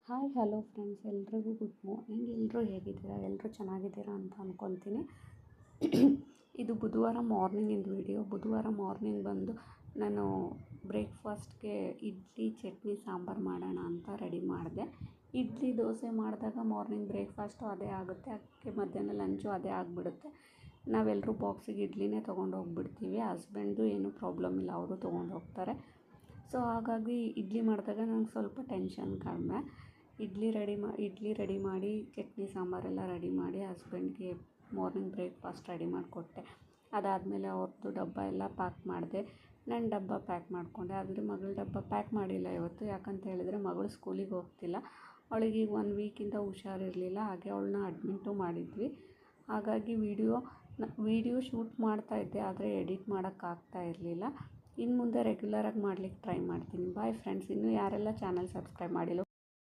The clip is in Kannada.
ಹಾಯ್ ಹಲೋ ಫ್ರೆಂಡ್ಸ್, ಎಲ್ರಿಗೂ ಗುಡ್ ಮಾರ್ನಿಂಗ್. ಎಲ್ಲರೂ ಹೇಗಿದ್ದೀರಾ? ಎಲ್ಲರೂ ಚೆನ್ನಾಗಿದ್ದೀರಾ ಅಂತ ಅಂದ್ಕೊತೀನಿ. ಇದು ಬುಧವಾರ ಮಾರ್ನಿಂಗಿಂದು ವಿಡಿಯೋ. ಬುಧವಾರ ಮಾರ್ನಿಂಗ್ ಬಂದು ನಾನು ಬ್ರೇಕ್ಫಾಸ್ಟ್ಗೆ ಇಡ್ಲಿ ಚಟ್ನಿ ಸಾಂಬಾರು ಮಾಡೋಣ ಅಂತ ರೆಡಿ ಮಾಡಿದೆ. ಇಡ್ಲಿ ದೋಸೆ ಮಾಡಿದಾಗ ಮಾರ್ನಿಂಗ್ ಬ್ರೇಕ್ಫಾಸ್ಟು ಅದೇ ಆಗುತ್ತೆ, ಅದಕ್ಕೆ ಮಧ್ಯಾಹ್ನ ಲಂಚು ಅದೇ ಆಗಿಬಿಡುತ್ತೆ. ನಾವೆಲ್ಲರೂ ಬಾಕ್ಸಿಗೆ ಇಡ್ಲಿನೇ ತೊಗೊಂಡು ಹೋಗ್ಬಿಡ್ತೀವಿ. ಹಸ್ಬೆಂಡು ಏನೂ ಪ್ರಾಬ್ಲಮ್ ಇಲ್ಲ, ಅವರು ತೊಗೊಂಡು ಹೋಗ್ತಾರೆ. ಸೊ ಹಾಗಾಗಿ ಇಡ್ಲಿ ಮಾಡಿದಾಗ ನಂಗೆ ಸ್ವಲ್ಪ ಟೆನ್ಷನ್ ಕಡಿಮೆ. ಇಡ್ಲಿ ರೆಡಿ ಮಾಡಿ ಚಟ್ನಿ ಸಾಂಬಾರೆಲ್ಲ ರೆಡಿ ಮಾಡಿ ಹಸ್ಬೆಂಡ್ಗೆ ಮಾರ್ನಿಂಗ್ ಬ್ರೇಕ್ಫಾಸ್ಟ್ ರೆಡಿ ಮಾಡಿಕೊಟ್ಟೆ. ಅದಾದಮೇಲೆ ಅವ್ರದ್ದು ಡಬ್ಬ ಎಲ್ಲ ಪ್ಯಾಕ್ ಮಾಡಿದೆ. ನನ್ನ ಡಬ್ಬ ಪ್ಯಾಕ್ ಮಾಡಿಕೊಂಡೆ. ಆದರೆ ಮಗಳ ಡಬ್ಬ ಪ್ಯಾಕ್ ಮಾಡಿಲ್ಲ ಇವತ್ತು. ಯಾಕಂತ ಹೇಳಿದರೆ ಮಗಳು ಸ್ಕೂಲಿಗೆ ಹೋಗ್ತಿಲ್ಲ. ಅವಳಿಗೆ ಈಗ 1 ವೀಕಿಂದ ಹುಷಾರಿರಲಿಲ್ಲ. ಹಾಗೆ ಅವಳನ್ನ ಅಡ್ಮಿಂಟು ಮಾಡಿದ್ವಿ. ಹಾಗಾಗಿ ವೀಡಿಯೋ ಶೂಟ್ ಮಾಡ್ತಾಯಿದ್ದೆ, ಆದರೆ ಎಡಿಟ್ ಮಾಡೋಕ್ಕಾಗ್ತಾ ಇರಲಿಲ್ಲ. ಇನ್ನು ಮುಂದೆ ರೆಗ್ಯುಲರಾಗಿ ಮಾಡಲಿಕ್ಕೆ ಟ್ರೈ ಮಾಡ್ತೀನಿ. Bye friends. ಇನ್ನೂ ಯಾರೆಲ್ಲ ಚಾನಲ್ ಸಬ್ಸ್ಕ್ರೈಬ್ ಮಾಡಿಲ್ಲ